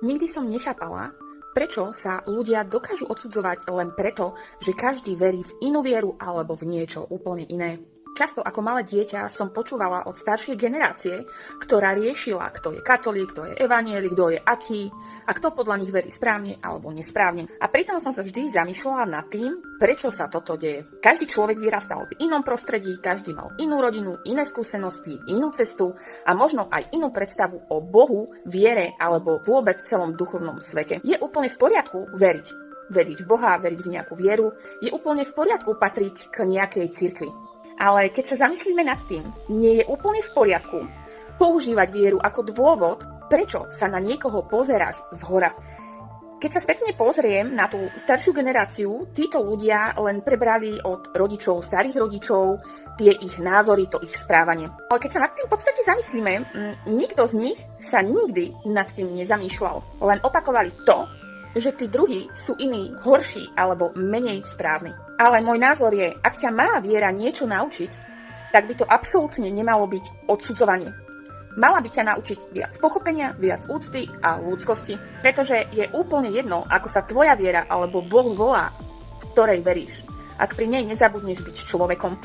Nikdy som nechápala, prečo sa ľudia dokážu odsudzovať len preto, že každý verí v inú vieru alebo v niečo úplne iné. Často ako malé dieťa som počúvala od staršej generácie, ktorá riešila, kto je katolík, kto je evanjelik, kto je aký a kto podľa nich verí správne alebo nesprávne. A pritom som sa vždy zamýšľala nad tým, prečo sa toto deje. Každý človek vyrastal v inom prostredí, každý mal inú rodinu, iné skúsenosti, inú cestu a možno aj inú predstavu o Bohu, viere alebo vôbec celom duchovnom svete. Je úplne v poriadku veriť v Boha, veriť v nejakú vieru, je úplne v poriadku patriť k nejakej cirkvi. Ale keď sa zamyslíme nad tým, nie je úplne v poriadku používať vieru ako dôvod, prečo sa na niekoho pozeráš zhora. Keď sa spätne pozriem na tú staršiu generáciu, títo ľudia len prebrali od rodičov, starých rodičov, tie ich názory, to ich správanie. Ale keď sa nad tým v podstate zamyslíme, nikto z nich sa nikdy nad tým nezamýšľal. Len opakovali to, že tí druhí sú iní, horší alebo menej správni. Ale môj názor je, ak ťa má viera niečo naučiť, tak by to absolútne nemalo byť odsudzovanie. Mala by ťa naučiť viac pochopenia, viac úcty a ľudskosti. Pretože je úplne jedno, ako sa tvoja viera alebo Boh volá, v ktorej veríš, ak pri nej nezabudneš byť človekom.